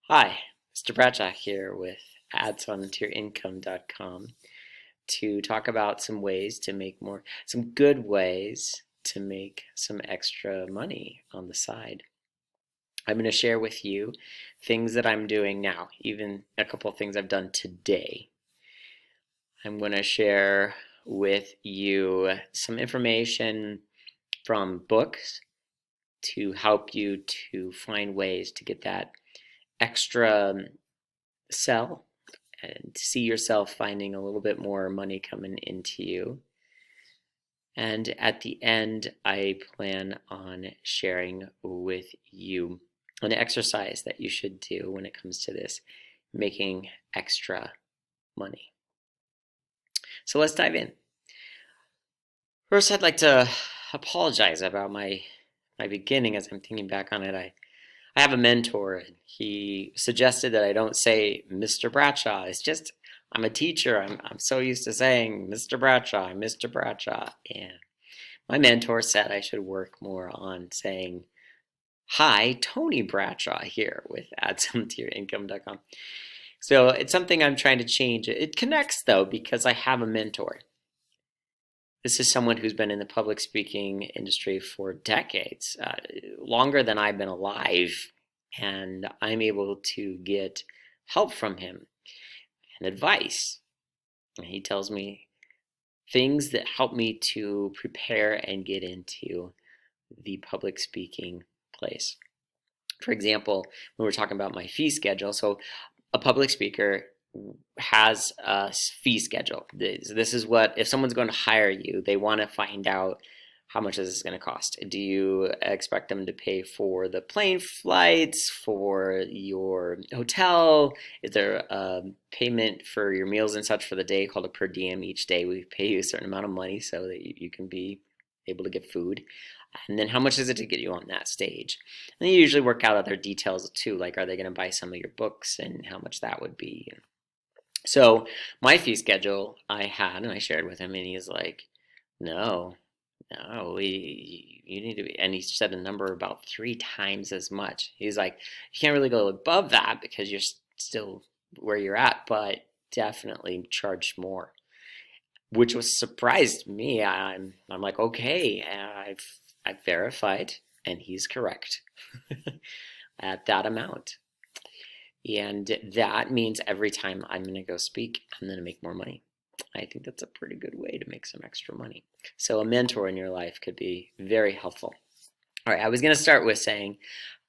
Hi, Mr. Bradshaw here with adsontoyourincome.com to talk about some good ways to make some extra money on the side. I'm going to share with you things that I'm doing now, even a couple of things I've done today. I'm going to share with you some information from books to help you to find ways to get that extra sell and see yourself finding a little bit more money coming into you. And at the end, I plan on sharing with you an exercise that you should do when it comes to this, making extra money. So let's dive in. First, I'd like to apologize about my beginning as I'm thinking back on it. I have a mentor, and he suggested that I don't say Mr. Bradshaw. It's just I'm a teacher. I'm so used to saying Mr. Bradshaw, Mr. Bradshaw, and my mentor said I should work more on saying, "Hi, Tony Bradshaw here with adsontoyourincome.com." So it's something I'm trying to change. It connects though because I have a mentor. This is someone who's been in the public speaking industry for decades, longer than I've been alive, and I'm able to get help from him and advice. And he tells me things that help me to prepare and get into the public speaking place. For example, when we're talking about my fee schedule, so a public speaker has a fee schedule. This is what, if someone's going to hire you, they want to find out how much is this going to cost. Do you expect them to pay for the plane flights, for your hotel? Is there a payment for your meals and such for the day called a per diem? Each day we pay you a certain amount of money so that you can be able to get food. And then how much is it to get you on that stage? And you usually work out other details too, like are they going to buy some of your books and how much that would be. So my fee schedule I had, and I shared with him, and he's like, no, you need to be, and he said a number about 3 times as much. He's like, you can't really go above that because you're still where you're at, but definitely charge more, which was surprised me. I'm like, okay, I've verified, and he's correct at that amount. And that means every time I'm going to go speak, I'm going to make more money. I think that's a pretty good way to make some extra money. So a mentor in your life could be very helpful. All right, I was going to start with saying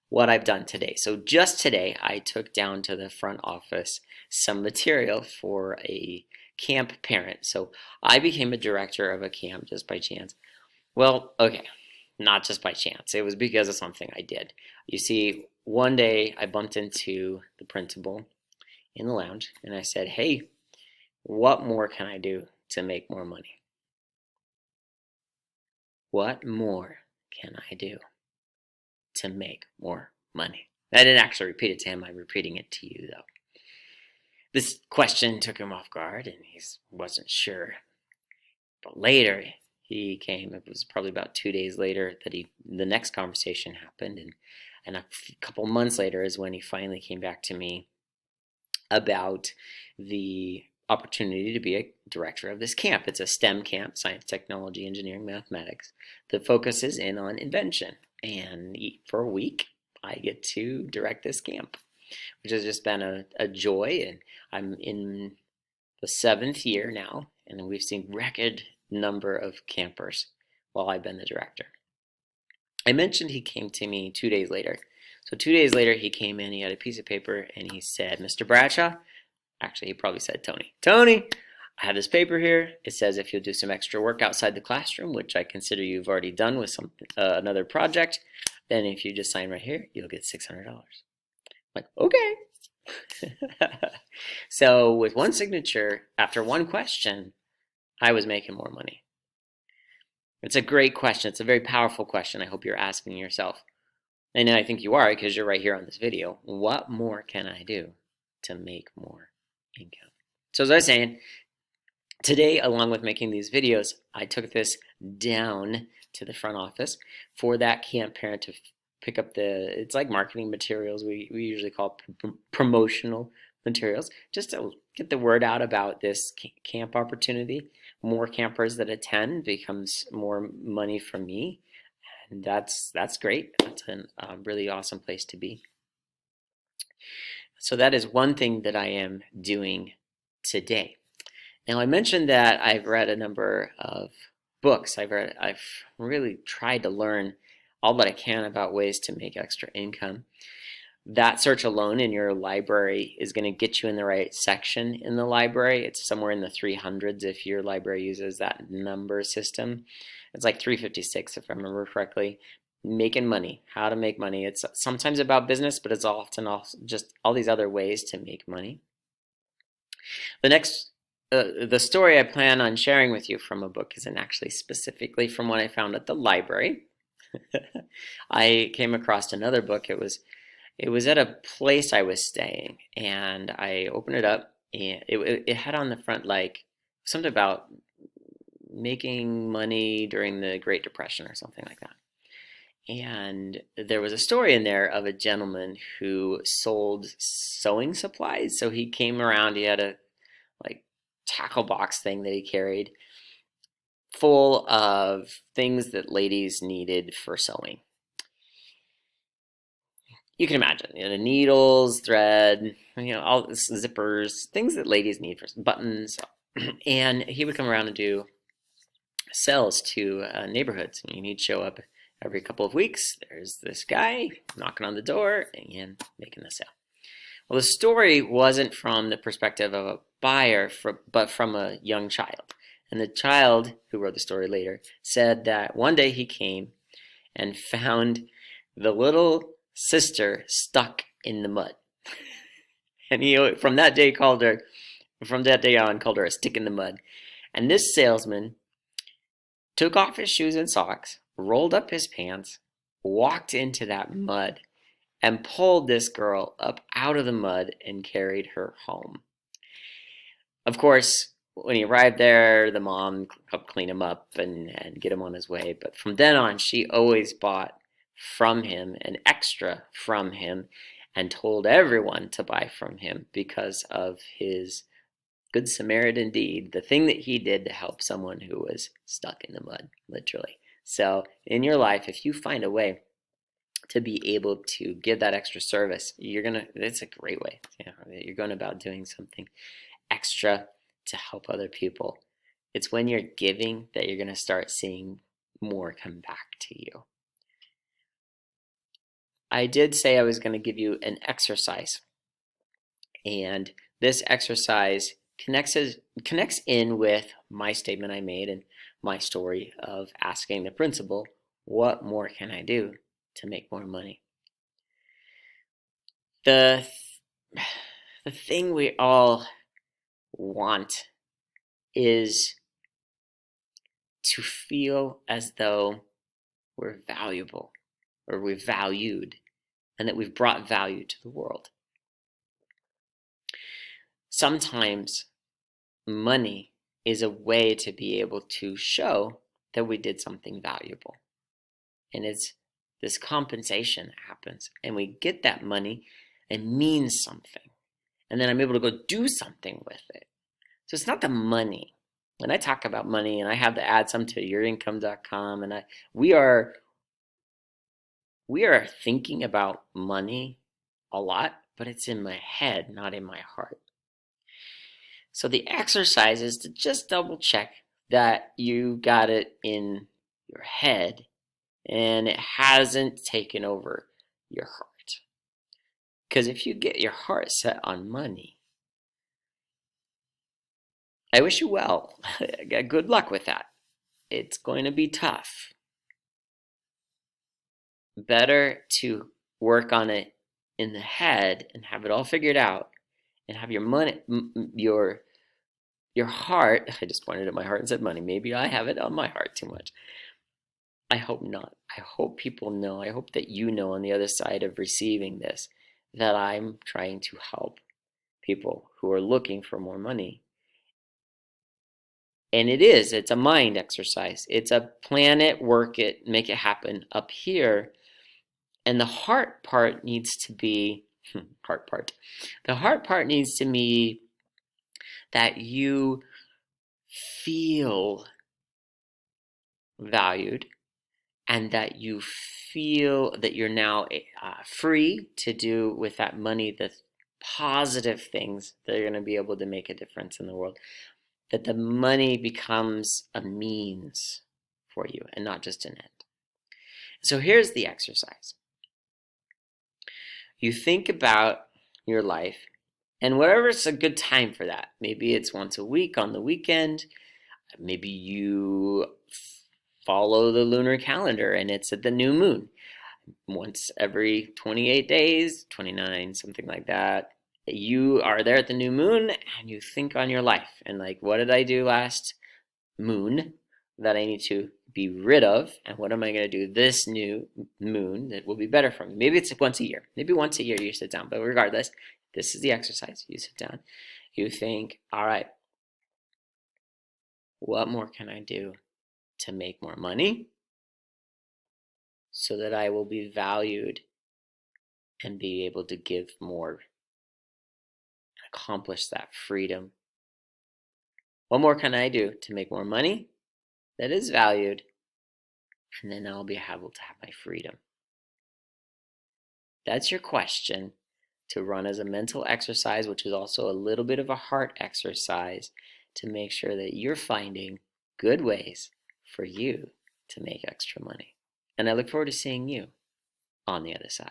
what I've done today. So just today, I took down to the front office some material for a camp parent. So I became a director of a camp just by chance. Well, okay, not just by chance. It was because of something I did. You see, one day I bumped into the principal in the lounge and I said, hey, what more can I do to make more money? What more can I do to make more money? I didn't actually repeat it to him. I'm repeating it to you, though. This question took him off guard and he wasn't sure. But later he came. It was probably about 2 days later that the next conversation happened, and a couple months later is when he finally came back to me about the opportunity to be a director of this camp. It's a STEM camp, science, technology, engineering, mathematics, that focuses in on invention. And for a week, I get to direct this camp, which has just been a joy. And I'm in the 7th year now, and we've seen record number of campers while I've been the director. I mentioned he came to me 2 days later. So 2 days later, he came in, he had a piece of paper, and he said, Mr. Bradshaw, actually, he probably said Tony. Tony, I have this paper here. It says if you'll do some extra work outside the classroom, which I consider you've already done with another project, then if you just sign right here, you'll get $600. I'm like, okay. So with one signature, after one question, I was making more money. It's a great question. It's a very powerful question. I hope you're asking yourself. And I think you are because you're right here on this video. What more can I do to make more income? So as I was saying, today, along with making these videos, I took this down to the front office for that camp parent to pick up it's like marketing materials. We usually call promotional materials, just to get the word out about this camp opportunity. More campers that attend becomes more money for me, and that's great. That's a really awesome place to be. So that is one thing that I am doing today. Now, I mentioned that I've read a number of books. I've really tried to learn all that I can about ways to make extra income. That search alone in your library is going to get you in the right section in the library. It's somewhere in the 300s if your library uses that number system. It's like 356 if I remember correctly. Making money, how to make money. It's sometimes about business, but it's often also just all these other ways to make money. The story I plan on sharing with you from a book isn't actually specifically from what I found at the library. I came across another book. It was at a place I was staying, and I opened it up, and it had on the front like something about making money during the Great Depression or something like that. And there was a story in there of a gentleman who sold sewing supplies. So he came around, he had a like tackle box thing that he carried full of things that ladies needed for sewing. You can imagine, needles, thread, all this, zippers, things that ladies need for buttons. And he would come around and do sales to neighborhoods. And he'd show up every couple of weeks. There's this guy knocking on the door and making the sale. Well, the story wasn't from the perspective of a buyer, but from a young child. And the child, who wrote the story later, said that one day he came and found the little sister stuck in the mud. And he, from that day on, called her a stick in the mud. And this salesman took off his shoes and socks, rolled up his pants, walked into that mud, and pulled this girl up out of the mud and carried her home. Of course, when he arrived there, the mom helped clean him up and get him on his way. But from then on, she always bought from him, an extra from him, and told everyone to buy from him because of his Good Samaritan deed, the thing that he did to help someone who was stuck in the mud, literally. So in your life, if you find a way to be able to give that extra service, it's a great way. You're going about doing something extra to help other people. It's when you're giving that you're going to start seeing more come back to you. I did say I was going to give you an exercise, and this exercise connects in with my statement I made and my story of asking the principal, what more can I do to make more money? The thing we all want is to feel as though we're valuable, or we're valued, and that we've brought value to the world. Sometimes money is a way to be able to show that we did something valuable. And it's this compensation that happens, and we get that money and means something. And then I'm able to go do something with it. So it's not the money. When I talk about money, and I have to add some to yourincome.com, and we are thinking about money a lot, but it's in my head, not in my heart. So the exercise is to just double check that you got it in your head and it hasn't taken over your heart. Because if you get your heart set on money, I wish you well. Good luck with that. It's going to be tough. Better to work on it in the head and have it all figured out, and have your money, your heart. I just pointed at my heart and said money. Maybe I have it on my heart too much. I hope not. I hope people know. I hope that you know on the other side of receiving this that I'm trying to help people who are looking for more money. And it's a mind exercise. It's a plan it, work it, make it happen up here. And the heart part needs to be heart part. The heart part needs to be that you feel valued and that you feel that you're now free to do with that money the positive things that are going to be able to make a difference in the world. That the money becomes a means for you and not just an end. So here's the exercise. You think about your life and whatever's a good time for that. Maybe it's once a week on the weekend. Maybe you follow the lunar calendar and it's at the new moon. Once every 28 days, 29, something like that. You are there at the new moon and you think on your life and like, what did I do last moon that I need to be rid of, and what am I going to do this new moon that will be better for me? Maybe it's once a year. Maybe once a year you sit down, but regardless, this is the exercise. You sit down, you think, all right, what more can I do to make more money so that I will be valued and be able to give more, accomplish that freedom? What more can I do to make more money that is valued, and then I'll be able to have my freedom? That's your question to run as a mental exercise, which is also a little bit of a heart exercise to make sure that you're finding good ways for you to make extra money. And I look forward to seeing you on the other side.